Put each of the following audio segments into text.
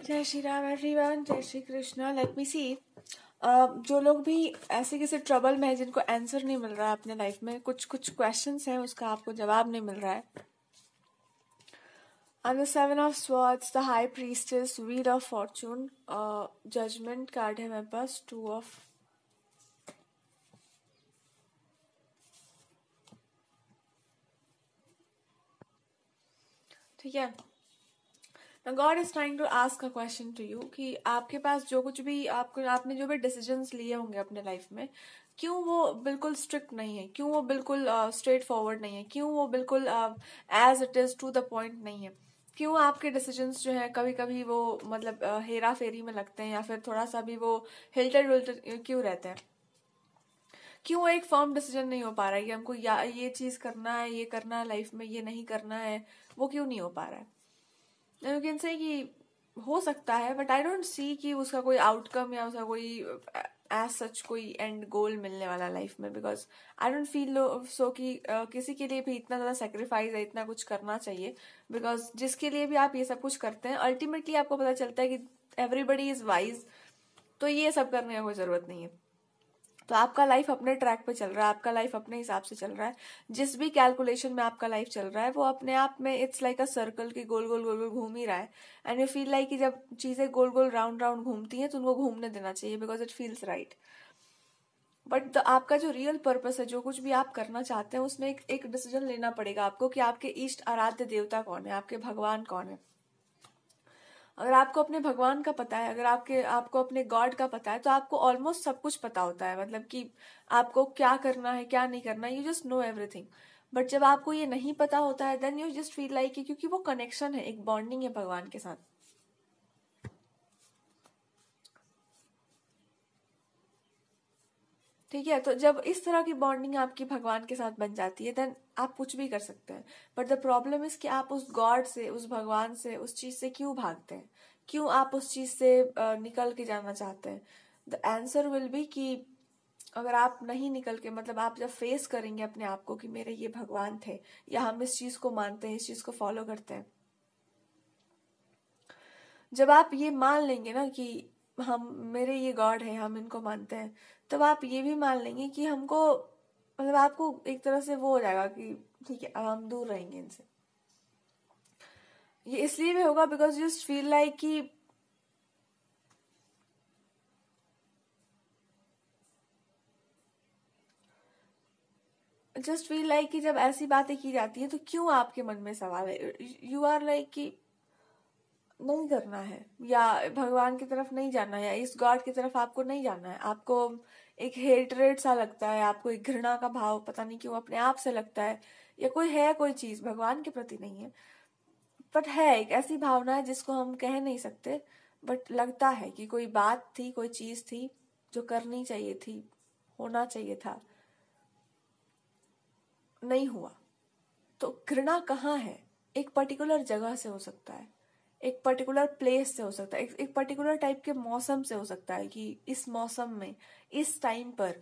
जय श्री राम एवरीवन, जय Shri Krishna. Let me सी, जो लोग भी ऐसे किसी ट्रबल में है जिनको आंसर नहीं मिल रहा है अपने लाइफ में, कुछ क्वेश्चंस हैं उसका आपको जवाब नहीं मिल रहा है। On the Seven of Swords, the High Priestess, Wheel of Fortune, Judgment card है मेरे पास, Two of ठीक है। Now God is trying to ask a question to you कि आपके पास जो कुछ भी आपने जो भी डिसीजंस लिए होंगे अपने लाइफ में, क्यों वो बिल्कुल स्ट्रिक्ट नहीं है, क्यों वो बिल्कुल स्ट्रेट फॉरवर्ड नहीं है, क्यों वो बिल्कुल as it is to the point नहीं है, क्यों आपके डिसीजंस जो है कभी कभी वो मतलब हेरा फेरी में लगते हैं या फिर थोड़ा सा भी वो हिल्टर डुल्टर क्यों रहते हैं, क्यों वो एक फर्म डिसीजन नहीं हो पा रहा है कि हमको या ये चीज करना है, ये करना है लाइफ में, ये नहीं करना है, वो क्यों नहीं हो पा रहा है। यू कैन से कि हो सकता है, बट आई डोंट सी कि उसका कोई आउटकम या उसका कोई एज सच कोई एंड गोल मिलने वाला लाइफ में, because I don't feel so कि किसी के लिए भी इतना ज्यादा सेक्रीफाइस है, इतना कुछ करना चाहिए। बिकॉज जिसके लिए भी आप ये सब कुछ करते हैं, अल्टीमेटली आपको पता चलता है कि एवरीबडी इज वाइज, तो ये सब करने की कोई जरूरत नहीं है। तो आपका लाइफ अपने ट्रैक पे चल रहा है, आपका लाइफ अपने हिसाब से चल रहा है, जिस भी कैलकुलेशन में आपका लाइफ चल रहा है वो अपने आप में इट्स लाइक अ सर्कल की गोल गोल गोल गोल घूम ही रहा है। एंड यू फील लाइक कि जब चीजें गोल गोल राउंड राउंड घूमती हैं तो उनको घूमने देना चाहिए, because it feels right. But आपका जो रियल पर्पस है, जो कुछ भी आप करना चाहते हैं, उसमें एक डिसीजन लेना पड़ेगा आपको कि आपके इष्ट आराध्य देवता कौन है, आपके भगवान कौन है। अगर आपको अपने भगवान का पता है, अगर आपको अपने गॉड का पता है, तो आपको ऑलमोस्ट सब कुछ पता होता है, मतलब कि आपको क्या करना है क्या नहीं करना, you just know everything. But जब आपको ये नहीं पता होता है, then you just feel like, क्योंकि वो कनेक्शन है, एक बॉन्डिंग है भगवान के साथ। ठीक है, तो जब इस तरह की बॉन्डिंग आपकी भगवान के साथ बन जाती है, देन आप कुछ भी कर सकते हैं। बट द प्रॉब्लम इज कि आप उस गॉड से, उस भगवान से, उस चीज से क्यों भागते हैं, क्यों आप उस चीज से निकल के जाना चाहते हैं। द आंसर विल बी कि अगर आप नहीं निकल के, मतलब आप जब फेस करेंगे अपने आप को कि मेरे ये भगवान थे, या हम इस चीज को मानते हैं, इस चीज को फॉलो करते हैं, जब आप ये मान लेंगे ना कि हम, मेरे ये गॉड है, हम इनको मानते हैं, तब आप ये भी मान लेंगे कि हमको, मतलब आपको एक तरह से वो हो जाएगा कि ठीक है, अब हम दूर रहेंगे इनसे। ये इसलिए भी होगा because you just feel like कि कि जब ऐसी बातें की जाती है तो क्यों आपके मन में सवाल है, यू आर लाइक कि नहीं करना है, या भगवान की तरफ नहीं जाना है, या इस गॉड की तरफ आपको नहीं जाना है, आपको एक हेटरेट सा लगता है, आपको एक घृणा का भाव पता नहीं क्यों अपने आप से लगता है, या कोई चीज भगवान के प्रति नहीं है, बट है एक ऐसी भावना है जिसको हम कह नहीं सकते, बट लगता है कि कोई बात थी, कोई चीज थी जो करनी चाहिए थी, होना चाहिए था, नहीं हुआ। तो घृणा कहाँ है, एक पर्टिकुलर जगह से हो सकता है, एक पर्टिकुलर प्लेस से हो सकता है, एक पर्टिकुलर टाइप के मौसम से हो सकता है कि इस मौसम में, इस टाइम पर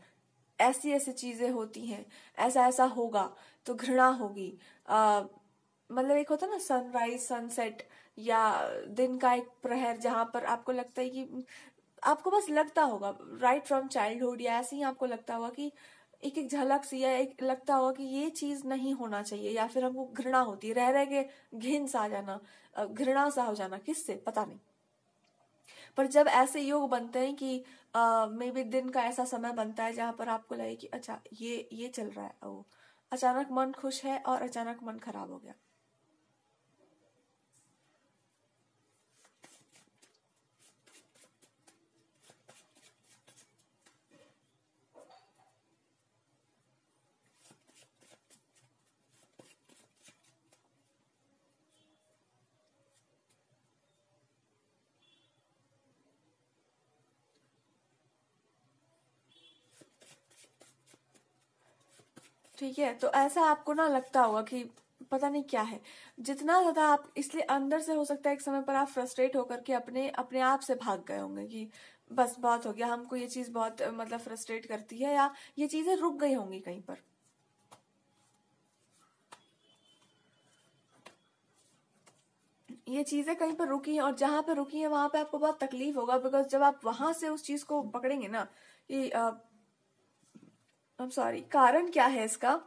ऐसी ऐसी चीजें होती हैं, ऐसा ऐसा होगा तो घृणा होगी। मतलब एक होता है ना सनराइज सनसेट, या दिन का एक प्रहर, जहां पर आपको लगता है कि आपको बस लगता होगा राइट फ्रॉम चाइल्डहुड, या ऐसे ही आपको लगता होगा कि एक एक झलक सी, या एक लगता होगा कि ये चीज नहीं होना चाहिए, या फिर हमको घृणा होती है, रह रह के घिन सा आ जाना, घृणा सा हो जाना, किससे पता नहीं। पर जब ऐसे योग बनते हैं कि मे बी दिन का ऐसा समय बनता है जहां पर आपको लगे कि अच्छा ये चल रहा है, ओ अचानक मन खुश है और अचानक मन खराब हो गया। ठीक है, तो ऐसा आपको ना लगता होगा कि पता नहीं क्या है, जितना ज्यादा आप, इसलिए अंदर से हो सकता है एक समय पर आप फ्रस्ट्रेट होकर के अपने अपने आप से भाग गए होंगे कि बस बहुत हो गया, हमको ये चीज बहुत मतलब फ्रस्ट्रेट करती है, या ये चीजें रुक गई होंगी कहीं पर। ये चीजें कहीं पर रुकी हैं, और जहां पे रुकी हैं वहां पे आपको बहुत तकलीफ होगा, बिकॉज जब आप वहां से उस चीज को पकड़ेंगे ना कि सॉरी कारण क्या है इसका,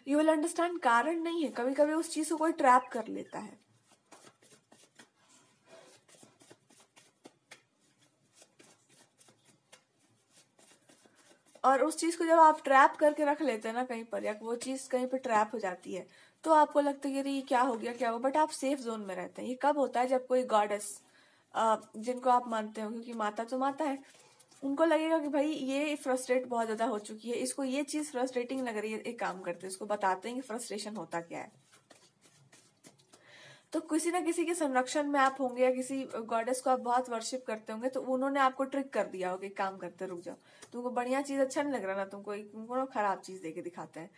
यू विल अंडरस्टैंड कारण नहीं है। कभी कभी उस चीज को कोई ट्रैप कर लेता है, और उस चीज को जब आप ट्रैप करके रख लेते हैं ना कहीं पर, या वो चीज कहीं पर ट्रैप हो जाती है, तो आपको लगता है कि ये क्या हो गया क्या हो, बट आप सेफ जोन में रहते हैं। ये कब होता है, जब कोई गॉडेस जिनको आप मानते हो, क्योंकि माता तो माता है, उनको लगेगा कि भाई ये फ्रस्ट्रेट बहुत ज्यादा हो चुकी है, इसको ये चीज फ्रस्ट्रेटिंग लग रही है, एक काम करते हैं इसको बताते हैं कि फ्रस्ट्रेशन होता क्या है। तो किसी ना किसी के संरक्षण में आप होंगे, या किसी गॉडेस को आप बहुत वर्शिप करते होंगे, तो उन्होंने आपको ट्रिक कर दिया होगा, काम करते रुक जाओ, तुमको बढ़िया चीज अच्छा नहीं लग रहा ना, तुमको ना खराब चीज देके दिखाते हैं।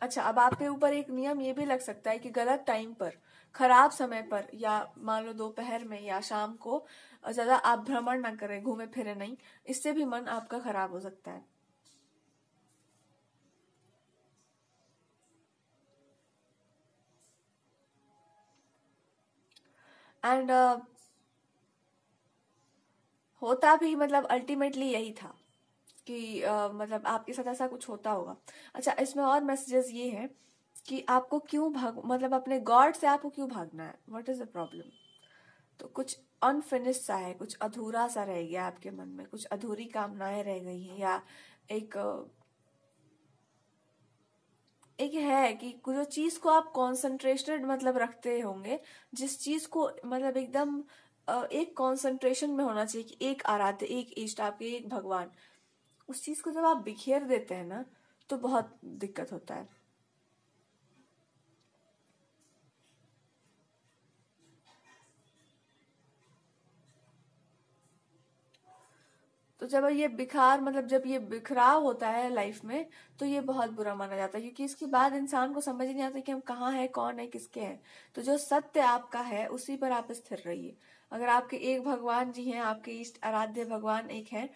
अच्छा, अब आपके ऊपर एक नियम ये भी लग सकता है कि गलत टाइम पर, खराब समय पर, या मान लो दोपहर में या शाम को ज्यादा आप भ्रमण ना करें, घूमे फिरे नहीं, इससे भी मन आपका खराब हो सकता है। एंड होता भी मतलब अल्टीमेटली यही था कि मतलब आपके साथ ऐसा कुछ होता होगा। अच्छा, इसमें और मैसेजेस ये हैं कि आपको क्यों मतलब अपने गॉड से आपको क्यों भागना है, व्हाट इज द प्रॉब्लम। तो कुछ अनफिनिश्ड सा है, कुछ अधूरा सा रह गया आपके मन में, कुछ अधूरी कामनाएं रह गई हैं, या एक एक है कि जो चीज को आप कॉन्सेंट्रेटेड मतलब रखते होंगे, जिस चीज को मतलब एकदम एक कॉन्सेंट्रेशन में होना चाहिए कि एक आराध्य, एक इष्ट, आपके एक भगवान, उस चीज को जब आप बिखेर देते हैं ना, तो बहुत दिक्कत होता है। तो जब ये बिखार मतलब जब ये बिखराव होता है लाइफ में, तो ये बहुत बुरा माना जाता है, क्योंकि इसके बाद इंसान को समझ नहीं आता कि हम कहाँ हैं, कौन है, किसके हैं। तो जो सत्य आपका है उसी पर आप स्थिर रहिए। अगर आपके एक भगवान जी हैं, आपके इष्ट आराध्य भगवान एक है,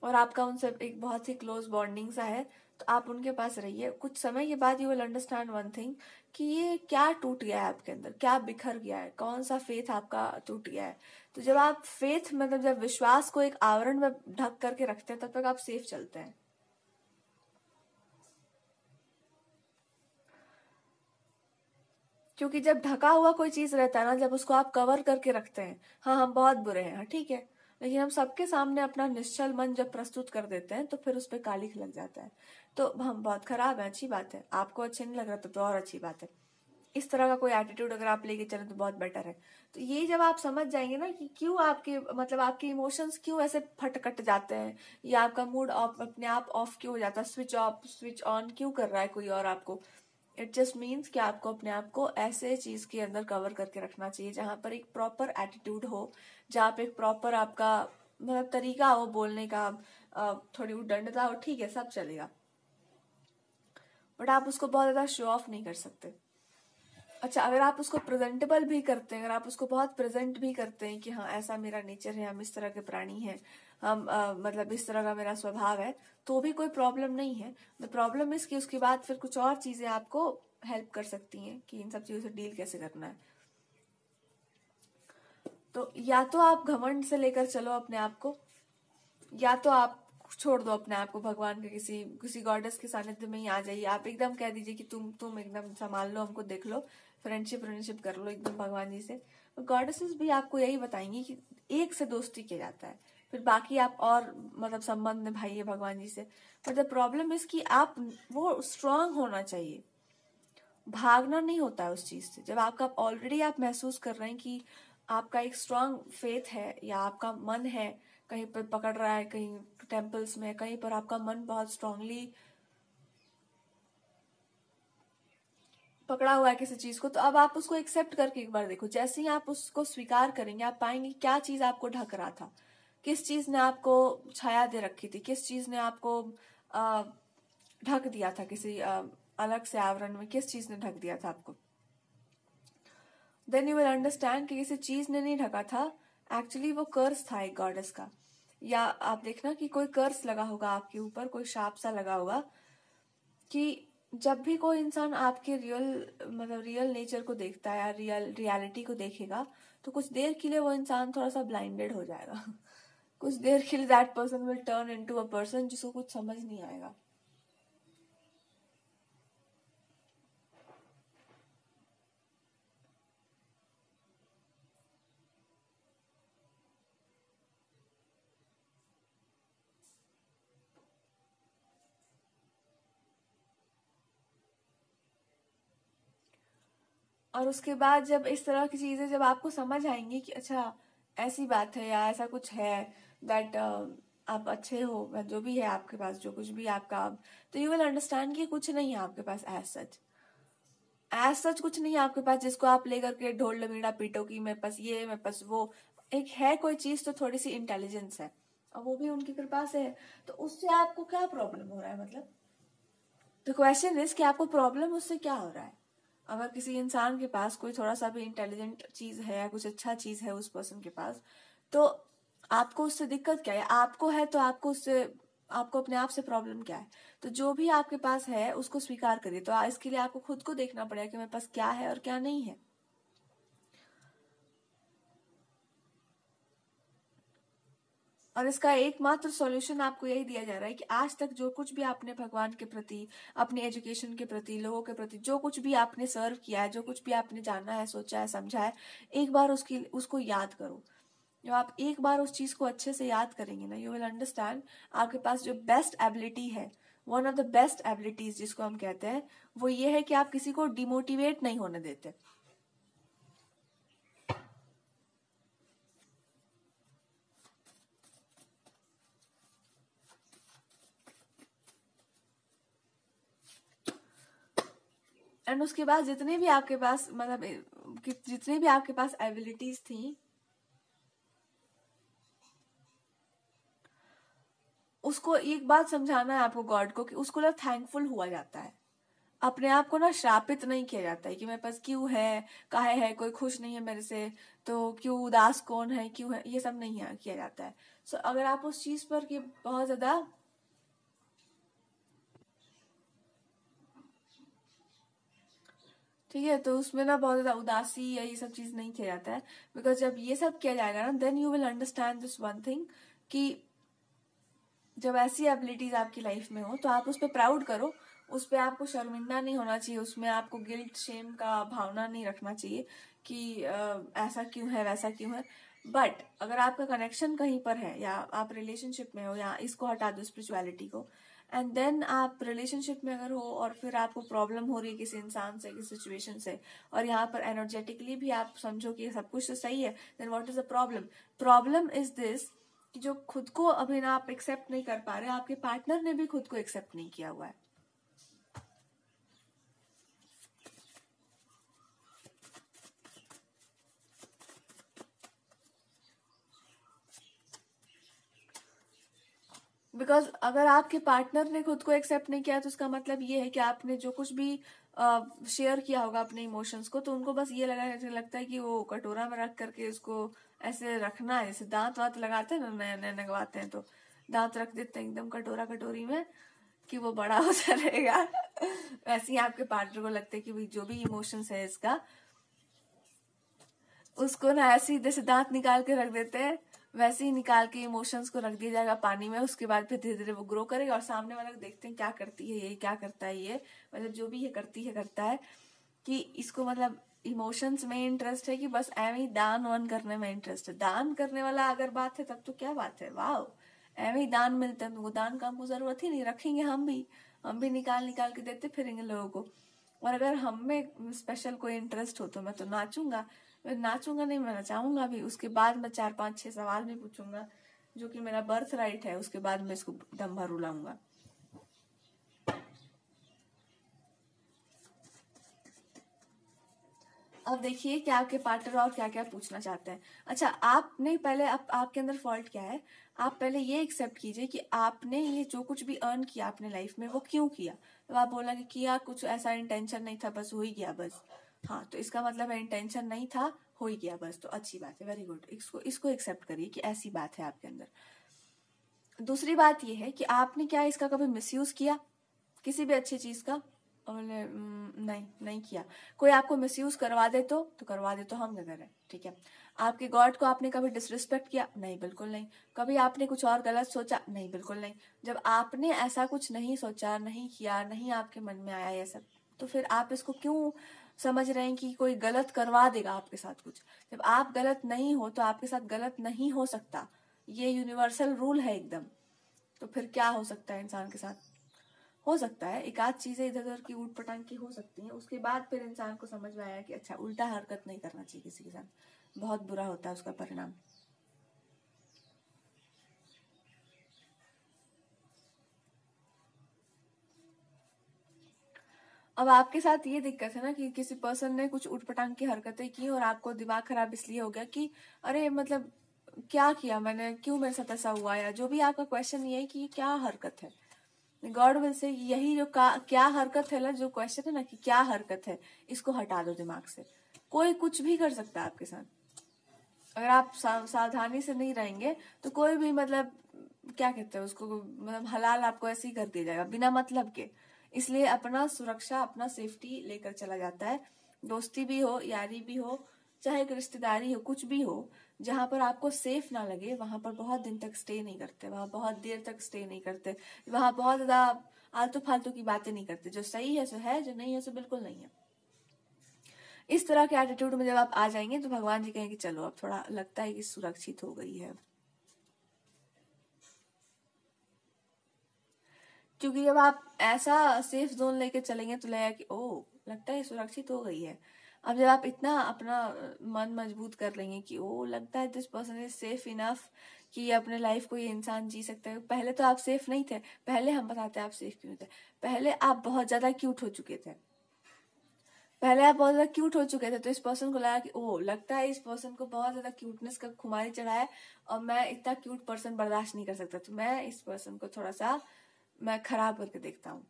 और आपका उनसे एक बहुत ही क्लोज बॉन्डिंग सा है, तो आप उनके पास रहिए। कुछ समय के बाद you will understand one thing, कि ये क्या टूट गया है आपके अंदर, क्या बिखर गया है, कौन सा फेथ आपका टूट गया है। तो जब आप फेथ मतलब जब विश्वास को एक आवरण में ढक करके रखते हैं, तब तक आप सेफ चलते हैं। क्योंकि जब ढका हुआ कोई चीज रहता है ना, जब उसको आप कवर करके रखते हैं, हाँ हम बहुत बुरे हैं, हाँ ठीक है, लेकिन हम सबके सामने अपना निश्चल मन जब प्रस्तुत कर देते हैं, तो फिर उस पर कालिख लग जाता है। तो हम बहुत खराब है, अच्छी बात है, आपको अच्छे नहीं लग रहा तो और अच्छी बात है। इस तरह का कोई एटीट्यूड अगर आप लेके चले तो बहुत बेटर है। तो ये जब आप समझ जाएंगे ना कि क्यों आपके मतलब आपके इमोशंस क्यों ऐसे फटकट जाते हैं, या आपका मूड ऑफ अपने आप ऑफ क्यों हो जाता है, स्विच ऑफ स्विच ऑन क्यों कर रहा है कोई और आपको, इट जस्ट मीन्स कि आपको अपने आप को ऐसे चीज के अंदर कवर करके रखना चाहिए जहां पर एक प्रॉपर एटीट्यूड हो, जहां पे एक प्रॉपर आपका मतलब तरीका हो बोलने का, थोड़ी उद्दंडता हो, ठीक है सब चलेगा, बट आप उसको बहुत ज्यादा शो ऑफ नहीं कर सकते। अच्छा, अगर आप उसको प्रेजेंटेबल भी करते हैं, अगर आप उसको बहुत प्रेजेंट भी करते हैं कि हाँ ऐसा मेरा नेचर है, हम इस तरह के प्राणी हैं, हम मतलब इस तरह का मेरा स्वभाव है, तो भी कोई प्रॉब्लम नहीं है। द प्रॉब्लम इज कि उसके बाद फिर कुछ और चीजें आपको हेल्प कर सकती हैं कि इन सब चीजों से डील कैसे करना है। तो या तो आप घमंड से लेकर चलो अपने आप को, या तो आप छोड़ दो अपने आप को, भगवान के किसी किसी गॉडेस के सानिध्य में ही आ जाइए। आप एकदम कह दीजिए कि तुम एकदम संभाल लो, हमको देख लो, फ्रेंडशिप कर लो एकदम भगवान जी से। गॉडेसेस भी आपको यही बताएंगी कि एक से दोस्ती किया जाता है, फिर बाकी आप और मतलब संबंध निभाइए भगवान जी से। बट द प्रॉब्लम इज कि आप वो स्ट्रांग होना चाहिए, भागना नहीं होता है उस चीज से। जब आपका ऑलरेडी आप महसूस कर रहे हैं कि आपका एक स्ट्रांग फेथ है, या आपका मन है कहीं पर पकड़ रहा है, कहीं टेम्पल्स में, कहीं पर आपका मन बहुत स्ट्रांगली पकड़ा हुआ है किसी चीज को, तो अब आप उसको एक्सेप्ट करके एक बार देखो। जैसे ही आप उसको स्वीकार करेंगे, आप पाएंगे क्या चीज आपको ढक रहा था, किस चीज ने आपको छाया दे रखी थी, किस चीज ने आपको ढक दिया था, किसी अलग से आवरण में किस चीज ने ढक दिया था आपको। देन यू विल अंडरस्टैंड कि किसी चीज ने नहीं ढका था, एक्चुअली वो कर्स था एक गॉडेस का। या आप देखना कि कोई कर्स लगा होगा आपके ऊपर, कोई शाप सा लगा होगा कि जब भी कोई इंसान आपके रियल नेचर को देखता है या रियलिटी को देखेगा, तो कुछ देर के लिए वो इंसान थोड़ा सा ब्लाइंडेड हो जाएगा। कुछ देर के लिए that person will turn into a person जिसको कुछ समझ नहीं आएगा। और उसके बाद जब इस तरह की चीजें जब आपको समझ आएंगी कि अच्छा ऐसी बात है या ऐसा कुछ है, दैट आप अच्छे हो या जो भी है आपके पास, जो कुछ भी आपका, तो यू विल अंडरस्टैंड कि कुछ नहीं है आपके पास एज सच कुछ नहीं है आपके पास जिसको आप लेकर के ढोल डमीड़ा पीटो कि मेरे पास ये, मेरे पास वो। एक है कोई चीज, तो थोड़ी सी इंटेलिजेंस है, और वो भी उनकी कृपा से है। तो उससे आपको क्या प्रॉब्लम हो रहा है? मतलब द क्वेश्चन इज कि आपको प्रॉब्लम उससे क्या हो रहा है? अगर किसी इंसान के पास कोई थोड़ा सा भी इंटेलिजेंट चीज है या कुछ अच्छा चीज है उस पर्सन के पास, तो आपको उससे दिक्कत क्या है? आपको है तो आपको अपने आप से प्रॉब्लम क्या है? तो जो भी आपके पास है उसको स्वीकार करिए। तो इसके लिए आपको खुद को देखना पड़ेगा कि मेरे पास क्या है और क्या नहीं है। और इसका एकमात्र सॉल्यूशन आपको यही दिया जा रहा है कि आज तक जो कुछ भी आपने भगवान के प्रति, अपनी एजुकेशन के प्रति, लोगों के प्रति जो कुछ भी आपने सर्व किया है, जो कुछ भी आपने जाना है, सोचा है, समझा है, एक बार उसको याद करो। जब आप एक बार उस चीज को अच्छे से याद करेंगे ना, यू विल अंडरस्टैंड आपके पास जो बेस्ट एबिलिटी है, one of the best abilities जिसको हम कहते हैं, वो ये है कि आप किसी को डिमोटिवेट नहीं होने देते। एंड उसके बाद जितने भी आपके पास जितने भी आपके पास एबिलिटीज थी, उसको एक बात समझाना है आपको गॉड को कि उसको ना थैंकफुल हुआ जाता है। अपने आप को ना श्रापित नहीं किया जाता है कि मेरे पास क्यों है, काहे है, कोई खुश नहीं है मेरे से, तो क्यों उदास कौन है, क्यों है, ये सब नहीं किया जाता है। सो अगर आप उस चीज पर कि बहुत ज्यादा, ठीक है, तो उसमें ना बहुत ज्यादा उदासी या ये सब चीज नहीं किया जाता है। बिकॉज जब ये सब किया जाएगा ना, then you will understand this one thing कि जब ऐसी एबिलिटीज आपकी लाइफ में हो तो आप उस पर प्राउड करो, उस पर आपको शर्मिंदा नहीं होना चाहिए, उसमें आपको गिल्ट शेम का भावना नहीं रखना चाहिए कि ऐसा क्यों है, वैसा क्यों है। बट अगर आपका कनेक्शन कहीं पर है या आप रिलेशनशिप में हो, या इसको हटा दो स्पिरिचुअलिटी को, एंड देन आप रिलेशनशिप में अगर हो और फिर आपको प्रॉब्लम हो रही है किसी इंसान से, किसी सिचुएशन से, और यहाँ पर एनर्जेटिकली भी आप समझो कि सब कुछ तो सही है, then what is the problem? Problem is this कि जो खुद को अभी ना आप एक्सेप्ट नहीं कर पा रहे, आपके पार्टनर ने भी खुद को एक्सेप्ट नहीं किया हुआ है। बिकॉज अगर आपके पार्टनर ने खुद को एक्सेप्ट नहीं किया, तो उसका मतलब ये है कि आपने जो कुछ भी शेयर किया होगा अपने इमोशंस को, तो उनको बस ये लगता है कि वो कटोरा में रख करके उसको ऐसे रखना है, जैसे दांत वात लगाते हैं ना, नए नए लगवाते हैं, तो दांत रख देते हैं एकदम कटोरा कटोरी में कि वो बड़ा होता रहेगा। वैसे ही आपके पार्टनर को लगता है कि भाई जो भी इमोशंस है इसका, उसको ना ऐसे ही जैसे दांत निकाल के रख देते हैं, वैसे ही निकाल के इमोशंस को रख दिया जाएगा पानी में। उसके बाद फिर धीरे धीरे वो ग्रो करेगा, और सामने वाला को देखते हैं क्या करती है ये, क्या करता है ये, मतलब जो भी ये करती है करता है, कि इसको मतलब इमोशंस में इंटरेस्ट है कि बस एवं ही दान वान करने में इंटरेस्ट है। दान करने वाला अगर बात है तब तो क्या बात है, वाह, एवं ही दान मिलते हैं, तो वो दान का हमको जरूरत ही नहीं, रखेंगे हम भी निकाल निकाल के देते फिरेंगे लोगों को। और अगर हम में स्पेशल कोई इंटरेस्ट हो तो मैं तो नाचूंगा, मैं नाचूंगा नहीं, मैं नचाऊंगा भी। उसके बाद मैं 4 5 6 सवाल भी पूछूंगा, जो कि मेरा बर्थ राइट है। उसके बाद मैं इसको दम भर उड़ाऊंगा। अब देखिए कि आपके पार्टनर और क्या क्या पूछना चाहते हैं। अच्छा, आपने पहले आपके अंदर फॉल्ट क्या है, आप पहले ये एक्सेप्ट कीजिए कि आपने ये जो कुछ भी अर्न किया अपने लाइफ में वो क्यों किया। तो आप बोला कि किया, कुछ ऐसा इंटेंशन नहीं था, बस हो ही गया बस। हाँ, तो इसका मतलब है इंटेंशन नहीं था, हो ही गया बस, तो अच्छी बात है, वेरी गुड। इसको एक्सेप्ट करिए कि ऐसी बात है आपके अंदर। दूसरी बात ये है कि आपने क्या इसका कभी मिसयूज किया, किसी भी अच्छी चीज का? और बोले नहीं नहीं किया। कोई आपको मिसयूज करवा दे तो करवा दे, तो हम किधर है, ठीक है। आपके गॉड को आपने कभी डिसरिस्पेक्ट किया? नहीं, बिल्कुल नहीं। कभी आपने कुछ और गलत सोचा? नहीं, बिल्कुल नहीं। जब आपने ऐसा कुछ नहीं सोचा, नहीं किया, नहीं आपके मन में आया ये सब, तो फिर आप इसको क्यों समझ रहे हैं कि कोई गलत करवा देगा आपके साथ कुछ? जब आप गलत नहीं हो तो आपके साथ गलत नहीं हो सकता, ये यूनिवर्सल रूल है एकदम। तो फिर क्या हो सकता है इंसान के साथ? हो सकता है एक आध चीजें इधर उधर की ऊट पटांग की हो सकती हैं, उसके बाद फिर इंसान को समझ में आया कि अच्छा, उल्टा हरकत नहीं करना चाहिए किसी के साथ, बहुत बुरा होता है उसका परिणाम। अब आपके साथ ये दिक्कत है ना कि किसी पर्सन ने कुछ उटपटांग की हरकतें की और आपको दिमाग खराब इसलिए हो गया कि अरे मतलब क्या किया मैंने, क्यों मेरे साथ ऐसा हुआ, या जो भी आपका क्वेश्चन ये है कि क्या हरकत है। गॉड विल से यही जो क्या हरकत है ना, जो क्वेश्चन है ना कि क्या हरकत है, इसको हटा दो दिमाग से। कोई कुछ भी कर सकता है आपके साथ, अगर आप सावधानी से नहीं रहेंगे तो कोई भी मतलब क्या कहते हैं उसको, मतलब हलाल आपको ऐसे ही कर दिया जाएगा बिना मतलब के। इसलिए अपना सुरक्षा, अपना सेफ्टी लेकर चला जाता है। दोस्ती भी हो, यारी भी हो, चाहे एक रिश्तेदारी हो, कुछ भी हो, जहां पर आपको सेफ ना लगे वहां पर बहुत दिन तक स्टे नहीं करते, वहां बहुत देर तक स्टे नहीं करते, वहां बहुत ज्यादा आलतू फालतू की बातें नहीं करते। जो सही है सो है, जो नहीं है सो बिल्कुल नहीं है। इस तरह के एटीट्यूड में जब आप आ जाएंगे तो भगवान जी कहेंगे चलो अब थोड़ा लगता है कि सुरक्षित हो गई है। क्योंकि जब आप ऐसा सेफ जोन लेके चलेंगे तो लगेगा कि ओ लगता है सुरक्षित हो गई है। अब जब आप इतना अपना मन मजबूत कर लेंगे कि ओ लगता है this person is safe enough कि अपने लाइफ को ये इंसान जी सकता है। पहले तो आप सेफ नहीं थे, पहले हम बताते हैं आप सेफ क्यों थे। पहले आप बहुत ज्यादा क्यूट हो चुके थे, पहले आप बहुत ज्यादा क्यूट हो चुके थे, तो इस पर्सन को लगा कि ओ लगता है इस पर्सन को बहुत ज्यादा क्यूटनेस का खुमारी चढ़ा है और मैं इतना क्यूट पर्सन बर्दाश्त नहीं कर सकता, तो मैं इस पर्सन को थोड़ा सा मैं खराब करके देखता हूँ।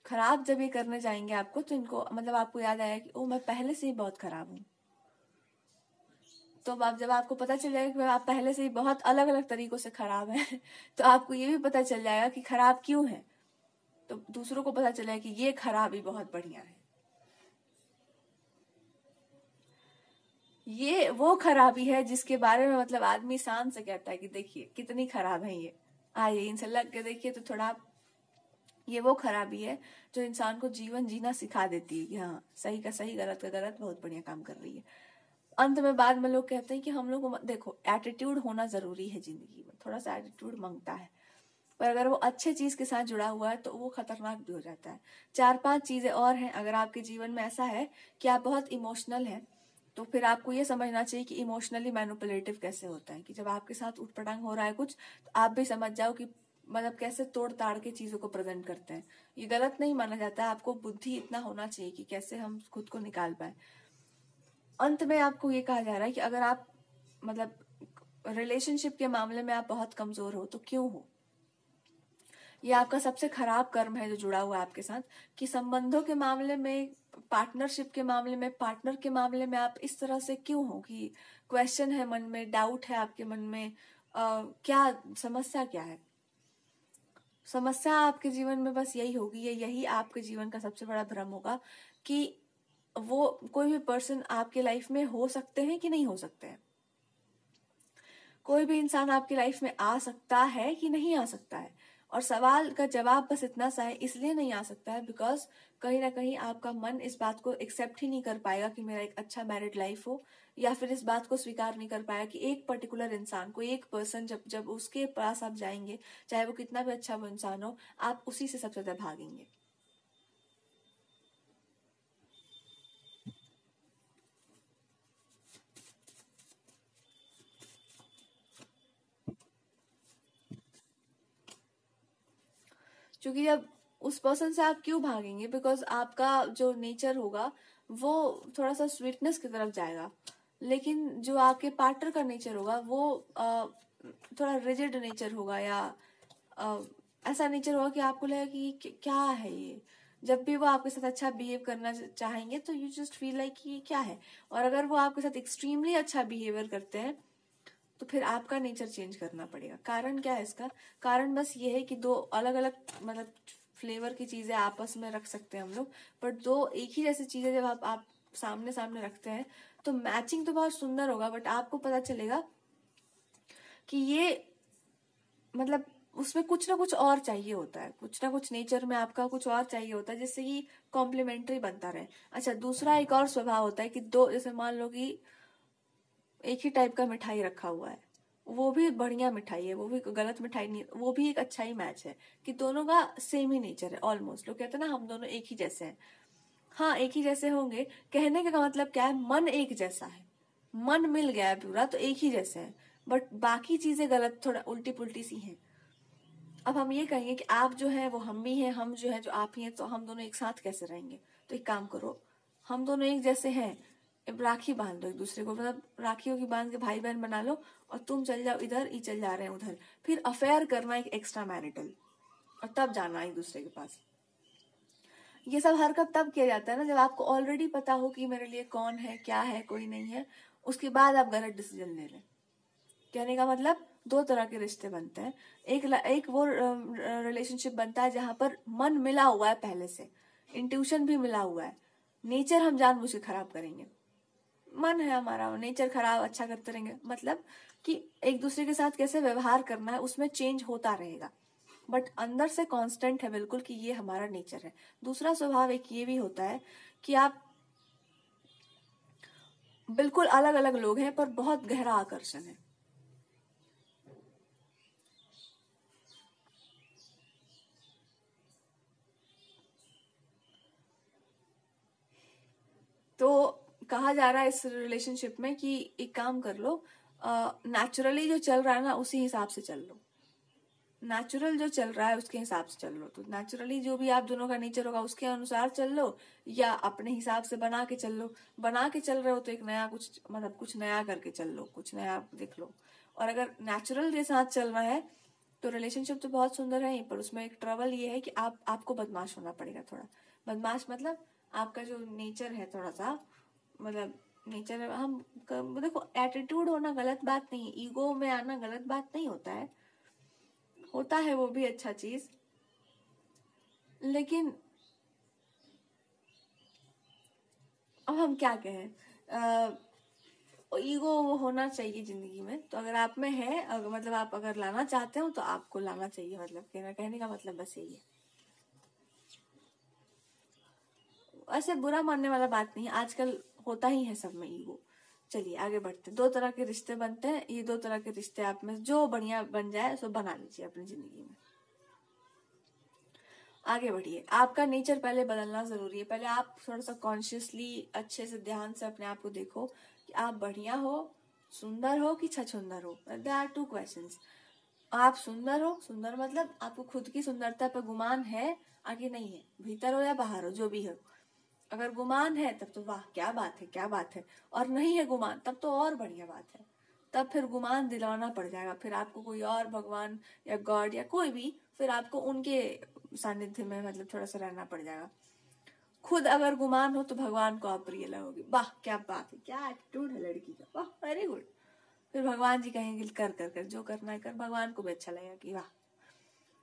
खराब जब ये करने जाएंगे आपको तो इनको मतलब आपको याद आया कि ओ मैं पहले से ही बहुत खराब हूँ। तो अब जब आपको पता चल जाएगा कि आप पहले से ही बहुत अलग अलग तरीकों से खराब हैं तो आपको ये भी पता चल जाएगा कि खराब क्यों है। तो दूसरों को पता चलेगा कि ये खराबी बहुत बढ़िया है। ये वो खराबी है जिसके बारे में मतलब आदमी शान से कहता है कि देखिए कितनी खराब है ये, आइए इनसे लग के देखिए तो थोड़ा। ये वो खराबी है जो इंसान को जीवन जीना सिखा देती है कि हाँ सही का सही, गलत का गलत, बहुत बढ़िया काम कर रही है। अंत में बाद में लोग कहते हैं कि हम लोग को देखो एटीट्यूड होना जरूरी है जिंदगी में, थोड़ा सा एटीट्यूड मांगता है, पर अगर वो अच्छे चीज के साथ जुड़ा हुआ है तो वो खतरनाक भी हो जाता है। 4-5 चीजें और हैं। अगर आपके जीवन में ऐसा है कि आप बहुत इमोशनल हैं तो फिर आपको ये समझना चाहिए कि इमोशनली मैनिपुलेटिव कैसे होता है, कि जब आपके साथ उठपटांग हो रहा है कुछ तो आप भी समझ जाओ कि मतलब कैसे तोड़ ताड़ के चीजों को प्रेजेंट करते हैं। ये गलत नहीं माना जाता है, आपको बुद्धि इतना होना चाहिए कि कैसे हम खुद को निकाल पाए। अंत में आपको ये कहा जा रहा है कि अगर आप मतलब रिलेशनशिप के मामले में आप बहुत कमजोर हो तो क्यों हो, ये आपका सबसे खराब कर्म है जो जुड़ा हुआ है आपके साथ। कि संबंधों के मामले में, पार्टनरशिप के मामले में, पार्टनर के मामले में आप इस तरह से क्यों हो कि क्वेश्चन है मन में, डाउट है आपके मन में। क्या समस्या क्या है? समस्या आपके जीवन में बस यही होगी, यही आपके जीवन का सबसे बड़ा भ्रम होगा कि वो कोई भी पर्सन आपके लाइफ में हो सकते हैं कि नहीं हो सकते हैं। कोई भी इंसान आपकी लाइफ में आ सकता है कि नहीं आ सकता है, और सवाल का जवाब बस इतना सा है, इसलिए नहीं आ सकता है बिकॉज कहीं ना कहीं आपका मन इस बात को एक्सेप्ट ही नहीं कर पाएगा कि मेरा एक अच्छा मैरिड लाइफ हो, या फिर इस बात को स्वीकार नहीं कर पाया कि एक पर्टिकुलर इंसान को, एक पर्सन जब जब उसके पास आप जाएंगे, चाहे वो कितना भी अच्छा वो इंसान हो, आप उसी से सबसे ज्यादा भागेंगे। क्योंकि जब उस पर्सन से आप क्यों भागेंगे, बिकॉज आपका जो नेचर होगा वो थोड़ा सा स्वीटनेस की तरफ जाएगा, लेकिन जो आपके पार्टनर का नेचर होगा वो थोड़ा रिजिड नेचर होगा, या ऐसा नेचर होगा कि आपको लगेगा कि क्या है ये। जब भी वो आपके साथ अच्छा बिहेव करना चाहेंगे तो यू जस्ट फील लाइक कि ये क्या है। और अगर वो आपके साथ एक्सट्रीमली अच्छा बिहेवियर करते हैं तो फिर आपका नेचर चेंज करना पड़ेगा। कारण क्या है इसका? कारण बस ये है कि दो अलग अलग मतलब फ्लेवर की चीजें आपस में रख सकते हैं हम लोग, बट दो एक ही जैसी चीजें जब आप सामने सामने रखते हैं तो मैचिंग तो बहुत सुंदर होगा, बट आपको पता चलेगा कि ये मतलब उसमें कुछ ना कुछ और चाहिए होता है, कुछ ना कुछ नेचर में आपका कुछ और चाहिए होता है जिससे कि कॉम्प्लीमेंट्री बनता रहे। अच्छा, दूसरा एक और स्वभाव होता है कि दो, जैसे मान लो कि एक ही टाइप का मिठाई रखा हुआ है, वो भी बढ़िया मिठाई है, वो भी गलत मिठाई नहीं, वो भी एक अच्छा ही मैच है कि दोनों का सेम ही नेचर है ऑलमोस्ट। लोग कहते हैं ना हम दोनों एक ही जैसे हैं, हाँ एक ही जैसे होंगे, कहने का मतलब क्या है, मन एक जैसा है, मन मिल गया है पूरा तो एक ही जैसे हैं, बट बाकी चीजें गलत, थोड़ा उल्टी पुल्टी सी हैं। अब हम ये कहेंगे कि आप जो है वो हम भी हैं, हम जो है जो आप ही हैं, तो हम दोनों एक साथ कैसे रहेंगे? तो एक काम करो, हम दोनों एक जैसे हैं, अब राखी बांध दो एक दूसरे को, मतलब राखियों की बांध के भाई बहन बना लो, और तुम चल जाओ इधर, ये चल जा रहे हैं उधर, फिर अफेयर करना एक एक्स्ट्रा मैरिटल, और तब जाना एक दूसरे के पास। ये सब हरकत तब किया जाता है ना जब आपको ऑलरेडी पता हो कि मेरे लिए कौन है, क्या है, कोई नहीं है, उसके बाद आप गलत डिसीजन ले लें। कहने का मतलब दो तरह के रिश्ते बनते हैं, एक वो रिलेशनशिप बनता है जहां पर मन मिला हुआ है पहले से, इंट्यूशन भी मिला हुआ है, नेचर हम जानबूझ के खराब करेंगे, मन है हमारा, नेचर खराब अच्छा करते रहेंगे, मतलब कि एक दूसरे के साथ कैसे व्यवहार करना है उसमें चेंज होता रहेगा, बट अंदर से कांस्टेंट है बिल्कुल कि ये हमारा नेचर है। दूसरा स्वभाव एक ये भी होता है कि आप बिल्कुल अलग अलग लोग हैं पर बहुत गहरा आकर्षण है। तो कहा जा रहा है इस रिलेशनशिप में कि एक काम कर लो, नेचुरली जो चल रहा है ना उसी हिसाब से चल लो, नेचुरल जो चल रहा है उसके हिसाब से चल लो। तो नेचुरली जो भी आप दोनों का नेचर होगा उसके अनुसार चल लो, या अपने हिसाब से बना के चल लो। बना के चल रहे हो तो एक नया कुछ, मतलब कुछ नया करके चल लो, कुछ नया देख लो। और अगर नेचुरल के साथ चलना है तो रिलेशनशिप तो बहुत सुंदर है, पर उसमें एक ट्रबल ये है कि आपको बदमाश होना पड़ेगा थोड़ा। बदमाश मतलब आपका जो नेचर है थोड़ा सा, मतलब नेचर हम देखो, एटीट्यूड होना गलत बात नहीं है, ईगो में आना गलत बात नहीं होता है, होता है वो भी अच्छा चीज, लेकिन अब हम क्या कहें, ईगो वो होना चाहिए जिंदगी में। तो अगर आप में है, अगर मतलब आप अगर लाना चाहते हो तो आपको लाना चाहिए, मतलब कहने का मतलब बस यही है। ऐसे बुरा मानने वाला बात नहीं है, आजकल होता ही है सब में ईगो। चलिए आगे बढ़ते हैं। दो तरह के रिश्ते बनते हैं, ये दो तरह के रिश्ते आप में जो बढ़िया बन जाए सो बना लीजिए अपनी जिंदगी में। आगे बढ़िए, आपका नेचर पहले बदलना जरूरी है। पहले आप थोड़ा सा कॉन्शियसली अच्छे से ध्यान से अपने आप को देखो कि आप बढ़िया हो, सुंदर हो कि छछुंदर हो। There are two questions. आप सुंदर हो, सुंदर मतलब आपको खुद की सुंदरता पर गुमान है, आगे नहीं है, भीतर हो या बाहर हो जो भी हो। अगर गुमान है तब तो वाह क्या बात है, क्या बात है, और नहीं है गुमान तब तो और बढ़िया बात है। तब फिर गुमान दिलाना पड़ जाएगा, फिर आपको कोई और भगवान या गॉड या कोई भी, फिर आपको उनके सानिध्य में मतलब थोड़ा सा रहना पड़ जाएगा। खुद अगर गुमान हो तो भगवान को आप प्रिय लगोगे, वाह क्या बात है, क्या एटीट्यूड है लड़की का, वाह वेरी गुड। फिर भगवान जी कहेंगे कर कर कर जो करना है कर, भगवान को भी अच्छा लगेगा कि वाह।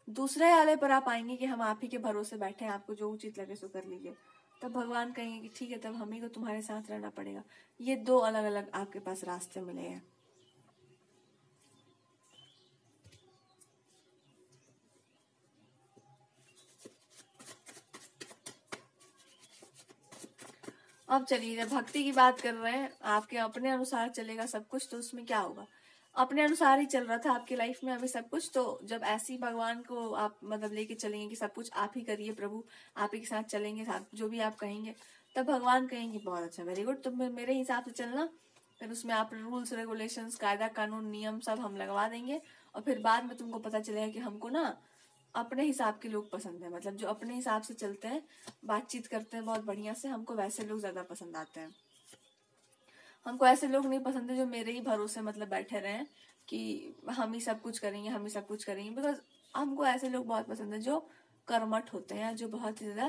दूसरे वाले पर आप आएंगे कि हम आप ही के भरोसे बैठे हैं, आपको जो उचित लगे सो कर लीजिए, तब भगवान कहेंगे कि ठीक है तब हम ही को तुम्हारे साथ रहना पड़ेगा। ये दो अलग अलग आपके पास रास्ते मिले हैं। अब चलिए, जब भक्ति की बात कर रहे हैं, आपके अपने अनुसार चलेगा सब कुछ, तो उसमें क्या होगा? अपने अनुसार ही चल रहा था आपकी लाइफ में अभी सब कुछ, तो जब ऐसी भगवान को आप मतलब लेके चलेंगे कि सब कुछ आप ही करिए प्रभु, आप ही के साथ चलेंगे, साथ जो भी आप कहेंगे, तब भगवान कहेंगे बहुत अच्छा, वेरी गुड, तुम मेरे हिसाब से चलना। फिर उसमें आप रूल्स रेगुलेशंस, कायदा कानून नियम सब हम लगवा देंगे, और फिर बाद में तुमको पता चलेगा कि हमको ना अपने हिसाब के लोग पसंद है, मतलब जो अपने हिसाब से चलते हैं, बातचीत करते हैं बहुत बढ़िया से, हमको वैसे लोग ज्यादा पसंद आते हैं। हमको ऐसे लोग नहीं पसंद है जो मेरे ही भरोसे मतलब बैठे रहे कि हम ही सब कुछ करेंगे, हम ही सब कुछ करेंगे। बिकॉज हमको ऐसे लोग बहुत पसंद है जो कर्मठ होते हैं, जो बहुत ही ज्यादा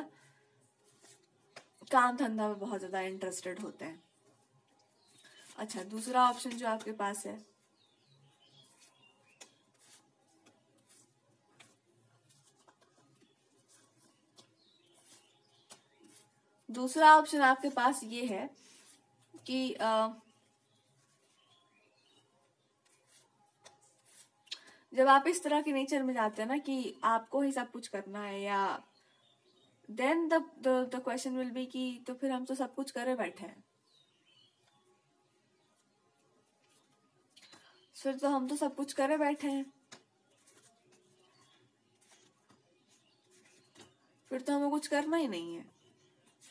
काम धंधा में बहुत ज्यादा इंटरेस्टेड होते हैं। अच्छा, दूसरा ऑप्शन जो आपके पास है, दूसरा ऑप्शन आपके पास ये है कि जब आप इस तरह के नेचर में जाते हैं ना कि आपको ही सब कुछ करना है, या then the question will be कि तो फिर हम तो सब कुछ करे बैठे हैं, फिर तो हम तो सब कुछ करे बैठे हैं, फिर तो हमें कुछ करना ही नहीं है,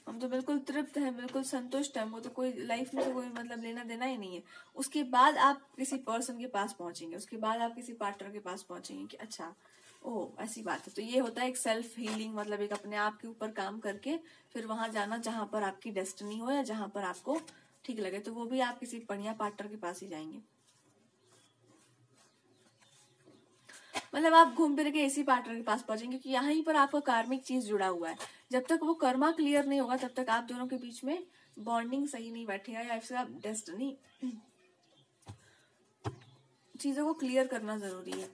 हम तो बिल्कुल तृप्त हैं, बिल्कुल संतुष्ट हैं, वो तो कोई लाइफ में तो कोई मतलब लेना देना ही नहीं है। उसके बाद आप किसी पर्सन के पास पहुंचेंगे, उसके बाद आप किसी पार्टनर के पास पहुंचेंगे कि अच्छा ओह ऐसी बात है। तो ये होता है एक सेल्फ हीलिंग, मतलब एक अपने आप के ऊपर काम करके फिर वहां जाना जहां पर आपकी डेस्टिनी हो या जहां पर आपको ठीक लगे। तो वो भी आप किसी बढ़िया पार्टनर के पास ही जाएंगे, मतलब आप घूम फिर के इसी पार्टनर के पास पहुंचेंगे क्योंकि यहाँ पर आपका कार्मिक चीज जुड़ा हुआ है। जब तक वो कर्मा क्लियर नहीं होगा तब तक आप दोनों के बीच में बॉन्डिंग सही नहीं बैठेगा, या फिर आप डेस्टिनी, चीजों को क्लियर करना जरूरी है।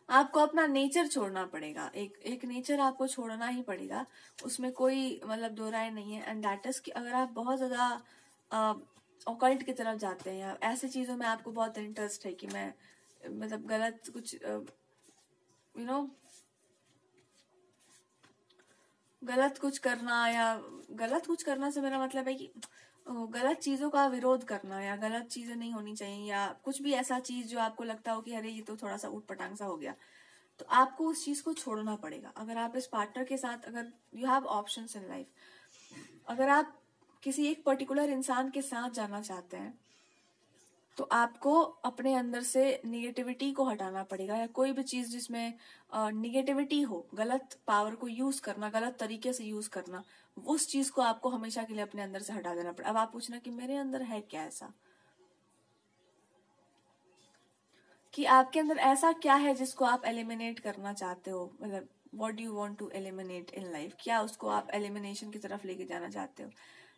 आपको अपना नेचर छोड़ना पड़ेगा, एक नेचर आपको छोड़ना ही पड़ेगा, उसमें कोई मतलब दो राय नहीं है। एंड दैट इज कि अगर आप बहुत ज्यादा ऑकल्ट की तरफ जाते हैं या ऐसी चीजों में आपको बहुत इंटरेस्ट है कि मैं मतलब गलत कुछ यू नो गलत कुछ करना, या गलत कुछ करना से मेरा मतलब है कि गलत चीजों का विरोध करना, या गलत चीजें नहीं होनी चाहिए, या कुछ भी ऐसा चीज जो आपको लगता हो कि अरे ये तो थोड़ा सा ऊट पटांग सा हो गया, तो आपको उस चीज को छोड़ना पड़ेगा। अगर आप इस पार्टनर के साथ, अगर you have options in life, अगर आप किसी एक पर्टिकुलर इंसान के साथ जाना चाहते हैं तो आपको अपने अंदर से निगेटिविटी को हटाना पड़ेगा, या कोई भी चीज जिसमें निगेटिविटी हो, गलत पावर को यूज करना, गलत तरीके से यूज करना, उस चीज को आपको हमेशा के लिए अपने अंदर से हटा देना पड़ेगा। अब आप पूछना कि मेरे अंदर है क्या ऐसा, कि आपके अंदर ऐसा क्या है जिसको आप एलिमिनेट करना चाहते हो, मतलब what do you want to eliminate in life, क्या उसको आप एलिमिनेशन की तरफ लेके जाना चाहते हो।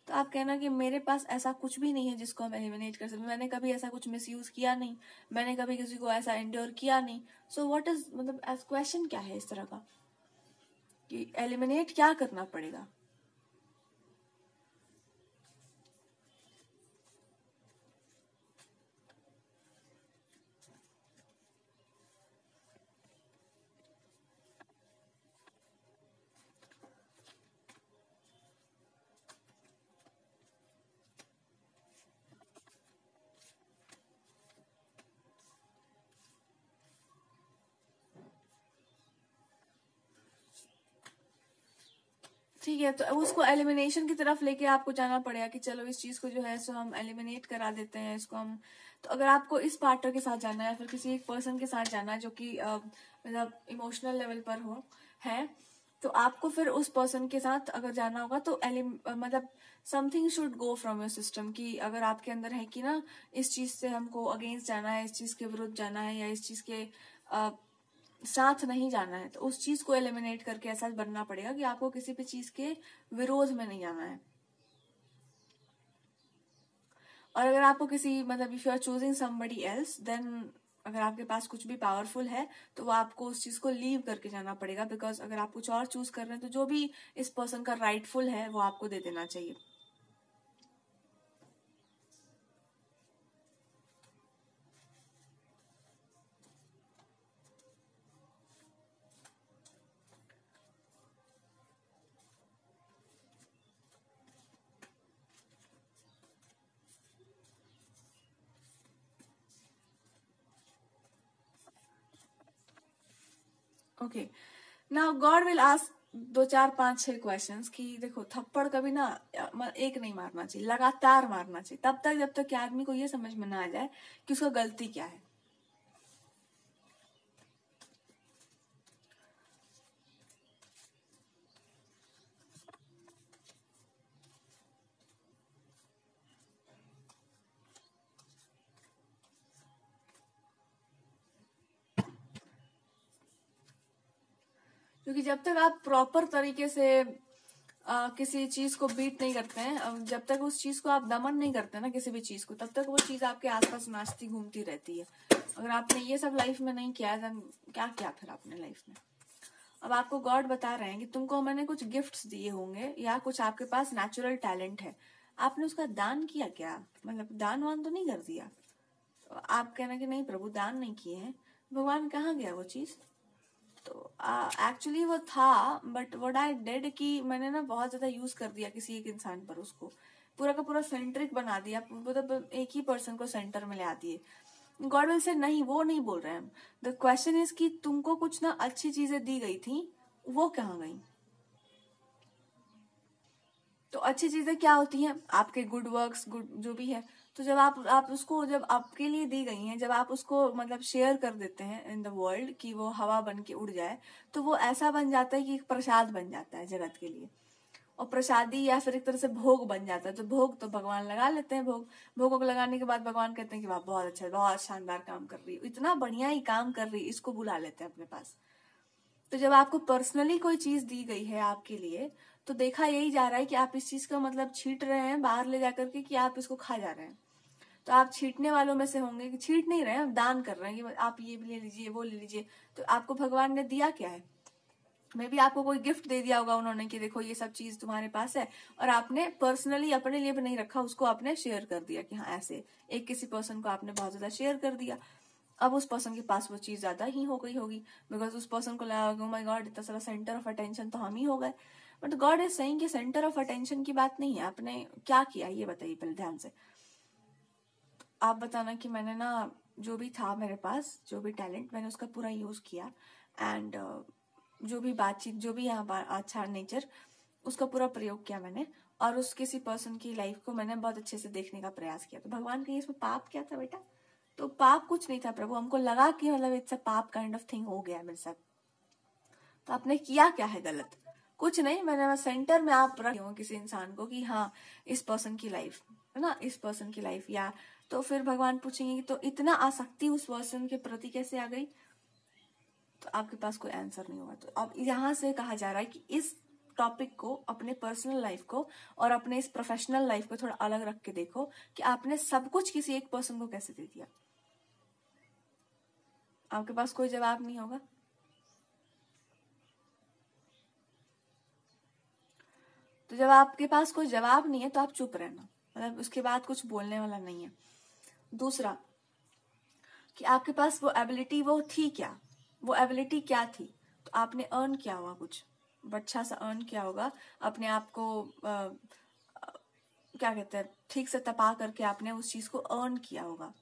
तो आप कहना कि मेरे पास ऐसा कुछ भी नहीं है जिसको हम एलिमिनेट कर सकते, मैंने कभी ऐसा कुछ मिसयूज किया नहीं, मैंने कभी किसी को ऐसा एंड्योर किया नहीं। सो व्हाट इज, मतलब क्वेश्चन क्या है इस तरह का कि एलिमिनेट क्या करना पड़ेगा। ठीक है, तो उसको एलिमिनेशन की तरफ लेके आपको जाना पड़ेगा कि चलो इस चीज को जो है सो हम एलिमिनेट करा देते हैं, इसको हम। तो अगर आपको इस पार्टनर के साथ जाना है या फिर किसी एक पर्सन के साथ जाना है जो कि मतलब इमोशनल लेवल पर है, तो आपको फिर उस पर्सन के साथ अगर जाना होगा तो मतलब something should go from your system, कि अगर आपके अंदर है कि ना इस चीज से हमको अगेंस्ट जाना है, इस चीज के विरुद्ध जाना है, या इस चीज के साथ नहीं जाना है, तो उस चीज को एलिमिनेट करके ऐसा बनना पड़ेगा कि आपको किसी भी चीज के विरोध में नहीं आना है। और अगर आपको किसी मतलब if you are choosing somebody else, then अगर आपके पास कुछ भी पावरफुल है तो वो आपको उस चीज को लीव करके जाना पड़ेगा, बिकॉज अगर आप कुछ और चूज कर रहे हैं तो जो भी इस पर्सन का राइटफुल है वो आपको दे देना चाहिए। Okay, now God will ask 2 4 5 6 questions कि देखो थप्पड़ कभी ना एक नहीं मारना चाहिए, लगातार मारना चाहिए, तब तक जब तक कि आदमी को ये समझ में ना आ जाए कि उसका गलती क्या है। क्योंकि जब तक आप प्रॉपर तरीके से किसी चीज को बीट नहीं करते हैं, जब तक उस चीज को आप दमन नहीं करते ना किसी भी चीज को, तब तक वो चीज आपके आसपास नाचती घूमती रहती है। अगर आपने ये सब लाइफ में नहीं किया देन क्या किया फिर आपने लाइफ में। अब आपको गॉड बता रहे हैं कि तुमको मैंने कुछ गिफ्ट्स दिए होंगे या कुछ आपके पास नेचुरल टैलेंट है, आपने उसका दान किया क्या? मतलब दान वान तो नहीं कर दिया। आप कहना कि नहीं प्रभु दान नहीं किए हैं, भगवान कहाँ गया वो चीज? तो एक्चुअली वो था, बट व्हाट आई डिड कि मैंने ना बहुत ज्यादा यूज कर दिया किसी एक इंसान पर, उसको पूरा का पूरा सेंट्रिक बना दिया, मतलब एक ही पर्सन को सेंटर में ले आ दिए। गॉड विल से नहीं, वो नहीं बोल रहे हैं। द क्वेश्चन इज कि तुमको कुछ ना अच्छी चीजें दी गई थी, वो कहाँ गई? तो अच्छी चीजें क्या होती हैं? आपके गुड वर्क्स, गुड जो भी है। तो जब आप उसको, जब आपके लिए दी गई हैं, जब आप उसको मतलब शेयर कर देते हैं इन द वर्ल्ड कि वो हवा बन के उड़ जाए, तो वो ऐसा बन जाता है कि एक प्रसाद बन जाता है जगत के लिए, और प्रसादी या फिर एक तरह से भोग बन जाता है। तो भोग तो भगवान लगा लेते हैं, भोगों को लगाने के बाद भगवान कहते हैं कि वाह बहुत अच्छा, बहुत शानदार काम कर रही है, इतना बढ़िया ही काम कर रही है, इसको बुला लेते हैं अपने पास। तो जब आपको पर्सनली कोई चीज दी गई है आपके लिए, तो देखा यही जा रहा है कि आप इस चीज का मतलब छीट रहे हैं बाहर ले जाकर के, कि आप इसको खा जा रहे हैं। तो आप छीटने वालों में से होंगे कि छीट नहीं रहे हैं, आप दान कर रहे हैं कि आप ये भी ले लीजिए, वो ले लीजिए। तो आपको भगवान ने दिया क्या है? मे भी आपको कोई गिफ्ट दे दिया होगा उन्होंने कि देखो ये सब चीज तुम्हारे पास है, और आपने पर्सनली अपने लिए भी नहीं रखा, उसको आपने शेयर कर दिया कि हाँ ऐसे एक किसी पर्सन को आपने बहुत ज्यादा शेयर कर दिया। अब उस पर्सन के पास वो चीज ज्यादा ही हो गई होगी, बिकॉज उस पर्सन को लगा माय गॉड इतना सारा सेंटर ऑफ अटेंशन तो हम ही हो गए। बट गॉड इज सेइंग कि सेंटर ऑफ अटेंशन की बात नहीं है, आपने क्या किया ये बताइए पहले ध्यान से। आप बताना कि मैंने ना जो भी था मेरे पास, जो भी टैलेंट, मैंने उसका पूरा यूज किया, एंड जो भी बातचीत, जो भी यहाँ अच्छा नेचर, उसका पूरा प्रयोग किया मैंने, और उस किसी पर्सन की लाइफ को मैंने बहुत अच्छे से देखने का प्रयास किया। तो भगवान कहिए इसमें पाप क्या था बेटा? तो पाप कुछ नहीं था प्रभु, हमको लगा कि मतलब इट्स अ पाप काइंड ऑफ थिंग हो गया मेरे साथ। तो आपने किया क्या है गलत? कुछ नहीं, मैंने बस सेंटर में आप रखे हो किसी इंसान को कि हाँ इस पर्सन की लाइफ है ना, इस पर्सन की लाइफ, या तो फिर भगवान पूछेंगे कि तो इतना आसक्ति उस पर्सन के प्रति कैसे आ गई? तो आपके पास कोई आंसर नहीं होगा। तो अब यहाँ से कहा जा रहा है कि इस टॉपिक को, अपने पर्सनल लाइफ को और अपने इस प्रोफेशनल लाइफ को थोड़ा अलग रख के देखो कि आपने सब कुछ किसी एक पर्सन को कैसे दे दिया। आपके पास कोई जवाब नहीं होगा। तो जब आपके पास कोई जवाब नहीं है तो आप चुप रहना, मतलब उसके बाद कुछ बोलने वाला नहीं है। दूसरा कि आपके पास वो एबिलिटी वो थी क्या, वो एबिलिटी क्या थी? तो आपने अर्न किया होगा कुछ, अच्छा सा अर्न किया होगा अपने आप को, क्या कहते हैं, ठीक से तपा करके आपने उस चीज को अर्न किया होगा।